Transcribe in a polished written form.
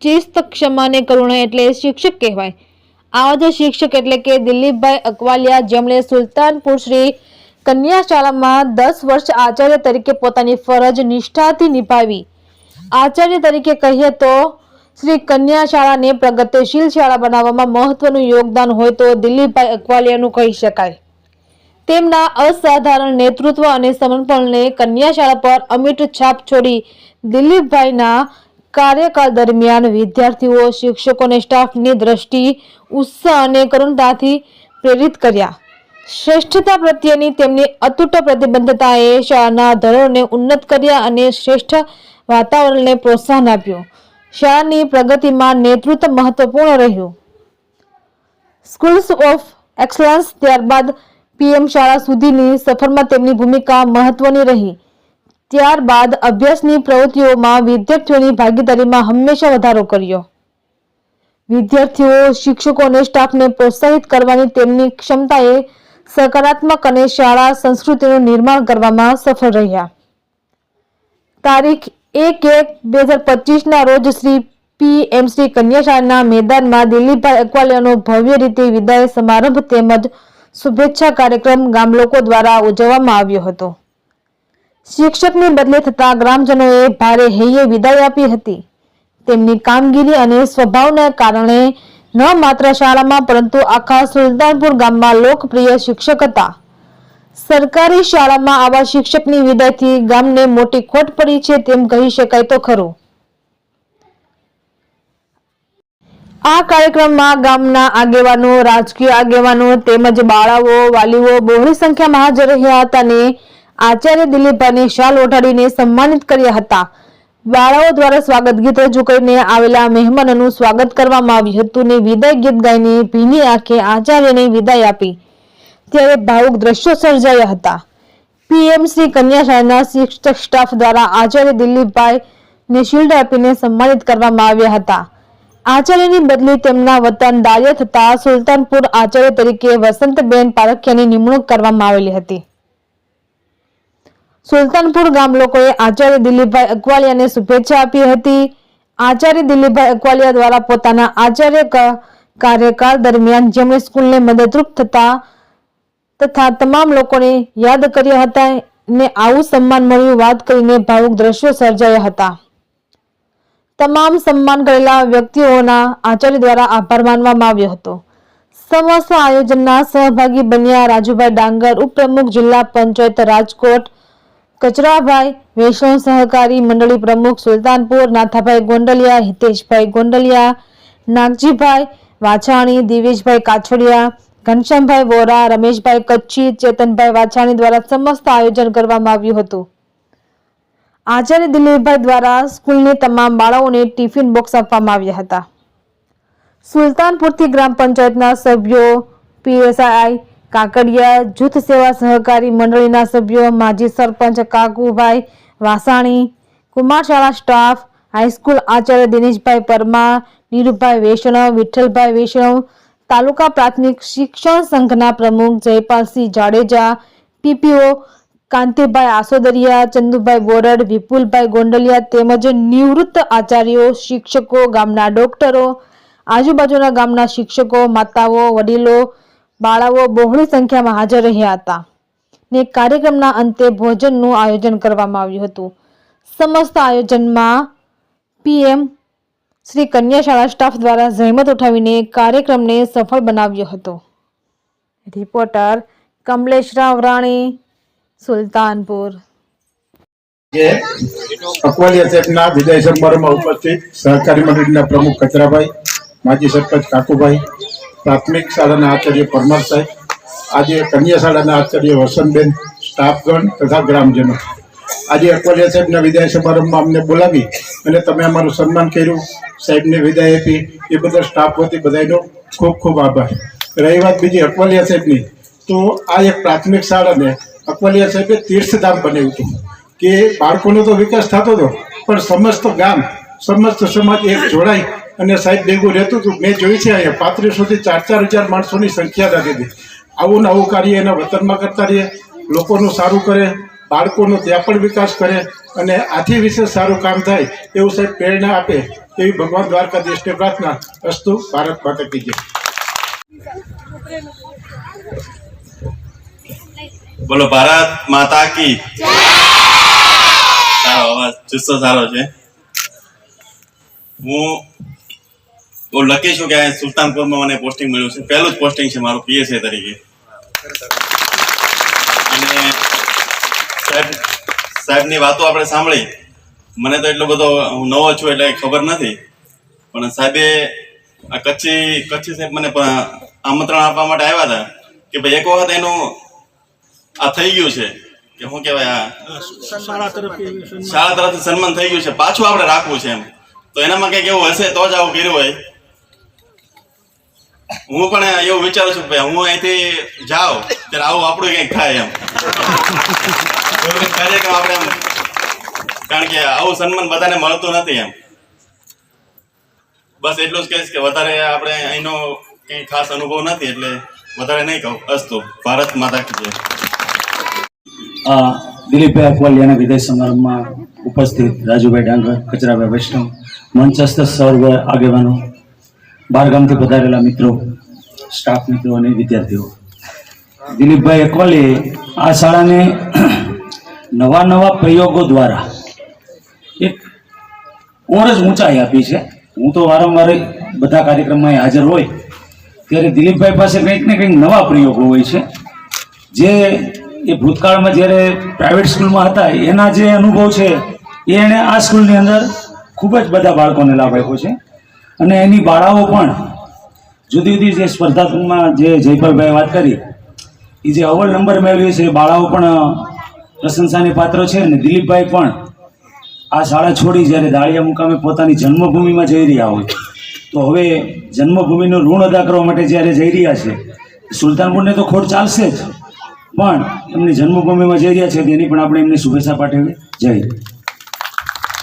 શિસ્ત, ક્ષમા અને કરુણા એટલે શિક્ષક કહેવાય। આવા જ શિક્ષક એટલે કે દિલીપભાઈ અકવાલિયા, જેમણે સુલતાનપુર શ્રી કન્યા શાળામાં 10 વર્ષ આચાર્ય તરીકે પોતાની ફરજ નિષ્ઠાથી નિભાવી। આચાર્ય તરીકે કહીએ તો શ્રી કન્યા શાળાને પ્રગતિશીલ શાળા બનાવવામાં મહત્વનું યોગદાન હોય તો દિલીપભાઈ અકવાલિયાનું કહી શકાય। તેમના અસાધારણ નેતૃત્વ અને સમર્પણને કન્યા શાળા પર અમિટ છાપ છોડી દિલીપભાઈના કાર્યકાળ દરમિયાન વિદ્યાર્થીઓ, શિક્ષકો અને સ્ટાફની દ્રષ્ટિ, ઉત્સાહ અને કરુણતાથી પ્રેરિત કર્યા। શ્રેષ્ઠતા પ્રત્યેની તેમની અતૂટ પ્રતિબદ્ધતાએ શાળાના ધોરણોને ઉન્નત કર્યા અને શ્રેષ્ઠ વાતાવરણને પ્રોત્સાહન આપ્યું। શાળાની પ્રગતિમાં નેતૃત્વ મહત્વપૂર્ણ રહ્યું। સ્કૂલ્સ ઓફ એક્સલન્સ ત્યારબાદ પીએમ શાળા સુધીની સફરમાં તેમની ભૂમિકા મહત્વની રહી। ત્યારબાદ અભ્યાસની પ્રવૃત્તિઓમાં વિદ્યાર્થીઓની ભાગીદારીમાં હંમેશા વધારો કર્યો। વિદ્યાર્થીઓ, શિક્ષકો અને સ્ટાફને પ્રોત્સાહિત કરવાની તેમની ક્ષમતાએ સકારાત્મક અને શાળા સંસ્કૃતિનું નિર્માણ કરવામાં સફળ રહ્યા। તારીખ 1/1/2025ના રોજ શ્રી પીએમ શ્રી કન્યા શાળાના મેદાનમાં દિલીપભાઈ અકવાલિયાનો ભવ્ય રીતે વિદાય સમારંભ તેમજ શુભેચ્છા કાર્યક્રમ ગામ લોકો દ્વારા ઉજવવામાં આવ્યો હતો। શિક્ષકની બદલી થતા ગ્રામજનોએ ભારે હૈયે વિદાય આપી હતી। તેમની કામગીરી અને સ્વભાવના કારણે ન માત્ર શાળામાં પરંતુ આખા સુલતાનપુર ગામમાં લોકપ્રિય શિક્ષક હતા। સરકારી શાળામાં આવા શિક્ષકની વિદાયથી ગામને મોટી ખોટ પડી છે તેમ કહી શકાય તો ખરું। આ કાર્યક્રમમાં ગામના આગેવાનો, રાજકીય આગેવાનો તેમજ બાળાઓ, વાલીઓ બહોળી સંખ્યામાં હાજર રહ્યા હતા અને આચાર્ય દિલીપભાઈને શાલ ઓઢાડીને સન્માનિત કર્યા હતા। બાળાઓ દ્વારા સ્વાગત ગીત રજૂ કરીને આવેલા મહેમાનોનું સ્વાગત કરવામાં આવ્યું હતું અને વિદાય ગીત ગાઈને ભીની આંખે આચાર્યને વિદાય આપી ત્યારે ભાવુક દ્રશ્યો સર્જાયા હતા। પીએમ શ્રી કન્યા શાળાના શિક્ષક સ્ટાફ દ્વારા આચાર્ય દિલીપભાઈને શિલ્ડ આપીને સન્માનિત કરવામાં આવ્યા હતા। આચાર્યની બદલી તેમના વતન દારિયા થતા સુલતાનપુર આચાર્ય તરીકે વસંતબેન પારખિયાની નિમણૂક કરવામાં આવેલી હતી। સુલતાનપુર ગામ લોકોએ આચાર્ય દિલીપભાઈ અકવાલિયાને શુભેચ્છા આપી હતી। આચાર્ય દિલીપભાઈ અકવાલિયા દ્વારા પોતાના આચાર્ય કાર્યકાળ દરમિયાન જેમણે સ્કૂલને મદદરૂપ તથા તમામ લોકોને યાદ કર્યા હતા ને આવું સન્માન મળ્યું વાત કરીને ભાવુક દ્રશ્યો સર્જાયા હતા। તમામ સન્માન કરેલા વ્યક્તિઓના આચાર્ય દ્વારા આભાર માનવામાં આવ્યો હતો। સમસ્ત આયોજનના સહભાગી બન્યા રાજુભાઈ ડાંગર, ઉપપ્રમુખ જિલ્લા પંચાયત રાજકોટ, કચરાભાઈ વૈષ્ણવ સહકારી મંડળી પ્રમુખ સુલતાનપુર, નાથાભાઈ ગોંડલિયા, હિતેશભાઈ ગોંડલિયા, નાગજીભાઈ વાછાણી, દિવેશભાઈ કાછડિયા, ઘનશ્યામભાઈ વોરા, રમેશભાઈ કચ્છી, ચેતનભાઈ વાછાણી દ્વારા સમસ્ત આયોજન કરવામાં આવ્યું હતું। આચાર્ય દિલીપભાઈ દ્વારા સ્કૂલની તમામ બાળાઓને ટિફિન બોક્સ આપવામાં આવ્યા હતા। સુલતાનપુરથી ગ્રામ પંચાયતના સભ્યો, પીએસઆઈ કાકડિયા, જૂથ સેવા સહકારી મંડળીના સભ્યો, માજી સરપંચ કાકુભાઈ વાસાણી, કુમારશાળા સ્ટાફ, હાઈસ્કૂલ આચાર્ય દિનેશભાઈ પરમાર, નીરુભાઈ વૈષ્ણવ, વિઠ્ઠલભાઈ વૈષ્ણવ, તાલુકા પ્રાથમિક શિક્ષણ સંઘના પ્રમુખ જયપાલસિંહ જાડેજા, પીપીઓ કાંતિભાઈ આસોદરિયા, ચંદુભાઈ બોરડ, વિપુલભાઈ ગોંડલિયા તેમજ નિવૃત્ત આચાર્યો, શિક્ષકો, ગામના ડોક્ટરો, આજુબાજુના ગામના શિક્ષકો, માતાઓ, વડીલો, બાળાઓ બહોળી સંખ્યામાં હાજર રહ્યા હતા ને કાર્યક્રમના અંતે ભોજનનું આયોજન કરવામાં આવ્યું હતું। સમસ્ત આયોજનમાં પીએમ શ્રી કન્યા શાળા સ્ટાફ દ્વારા જહેમત ઉઠાવીને કાર્યક્રમને સફળ બનાવ્યો હતો। રિપોર્ટર કમલેશ રાવરાણી, સુલતાનપુર। અકવાલિયા સાહેબના વિદાય સમારંભમાં ઉપસ્થિત સહકારી મંડળીના પ્રમુખ કચરાભાઈ, માજી સરપંચ કાકુભાઈ, પ્રાથમિક શાળાના આચાર્ય પરમાર સાહેબ, આજે કન્યા શાળાના આચાર્ય વસંતબેન, સ્ટાફગણ તથા ગ્રામજનો, આજે અકવાલિયા સાહેબના વિદાય સમારંભમાં અમને બોલાવી અને તમે અમારું સન્માન કર્યું, સાહેબને વિદાય આપી, એ બધા સ્ટાફ વતી બધાનો ખૂબ ખૂબ આભાર। રહી વાત બીજી અકવાલિયા સાહેબની, તો આ એક પ્રાથમિક શાળાને અકવાલિયા સાહેબે તીર્થધામ બનાવ્યું હતું કે બાળકોનો તો વિકાસ થતો હતો પણ સમસ્ત ગામ, સમસ્ત સમાજ એક જોડાઈ અને સાહેબ ભેગું રહેતું હતું। મેં જોઈ છે અહીંયા 3500 થી 4,000 માણસોની સંખ્યા થતી હતી। આવું ને આવું કાર્ય એના વતનમાં કરતા રહીએ, લોકોનું સારું કરે, બાળકોનો ત્યાં પણ વિકાસ કરે અને આથી વિશેષ સારું કામ થાય એવું સાહેબ પ્રેરણા આપે એવી ભગવાન દ્વારકાધીશને પ્રાર્થના. અસ્તુ. ભારત માતા કી જય. બોલો ભારત માતા કી. સારો અવાજ, જુસ્સો સારો છે. હું લકી છું કે સુલતાનપુરમાં મને પોસ્ટિંગ મળ્યું છે. પહેલું જ પોસ્ટિંગ છે મારું પીએસએ તરીકે. અને સાહેબની વાતો આપણે સાંભળી. મને તો એટલો બધો, હું નવો છું એટલે ખબર નથી, પણ સાહેબે આ કચ્છી સાહેબ મને આમંત્રણ આપવા માટે આવ્યા હતા કે ભાઈ એક વખત એનું આ થઈ ગયું છે કે શું કહેવાય, આ શાળા તરફથી સન્માન થઈ ગયું છે, પાછું આપણે રાખવું છે એમ. તો એનામાં કંઈક એવું હશે તો જ આવું કર્યું હોય. હું પણ એવું વિચારું છું ભાઈ હું અહીંથી જાઉં ત્યારે આવું આપણું કંઈક થાય એમ. કાર્યક્રમ આપણે એમ, કારણ કે આવું સન્માન બધાને મળતું નથી એમ. બસ એટલું જ કહીશ કે વધારે આપણે અહીંનો કંઈ ખાસ અનુભવ નથી એટલે વધારે નહીં કહું. અસ્તુ. ભારત માતા કી જય. દિલીપભાઈ અકવાલિયાના વિદાય સમારંભમાં ઉપસ્થિત રાજુભાઈ ડાંગર, કચરાભાઈ વૈષ્ણવ, મંચસ્થ સર્વ આગેવાનો, બહારગામથી પધારેલા મિત્રો, સ્ટાફ મિત્રો અને વિદ્યાર્થીઓ, દિલીપભાઈ અકવાલીએ આ શાળાને નવા નવા પ્રયોગો દ્વારા એક ઓર જ ઊંચાઈ આપી છે. હું તો વારંવાર બધા કાર્યક્રમમાં હાજર હોય ત્યારે દિલીપભાઈ પાસે કંઈક ને કંઈક નવા પ્રયોગો હોય છે, જે એ ભૂતકાળમાં જ્યારે પ્રાઇવેટ સ્કૂલમાં હતા એના જે અનુભવ છે એ એણે આ સ્કૂલની અંદર ખૂબ જ બધા બાળકોને લાભ આપ્યો છે. અને એની બાળાઓ પણ જુદી જુદી જે સ્પર્ધાત્મકમાં જે જયપાલભાઈએ વાત કરી એ જે અવ્વલ નંબર મેળવ્યો છે એ બાળાઓ પણ પ્રશંસાને પાત્ર છે. અને દિલીપભાઈ પણ આ શાળા છોડી જ્યારે દાળિયા મુકામે પોતાની જન્મભૂમિમાં જઈ રહ્યા હોય તો હવે જન્મભૂમિનું ઋણ અદા કરવા માટે જ્યારે જઈ રહ્યા છે, સુલતાનપુરને તો ખોટ ચાલશે જ, પણ એમની જન્મભૂમિમાં જઈ રહ્યા છે તેની પણ આપણે એમને શુભેચ્છા પાઠવીએ. જય હિન્દ.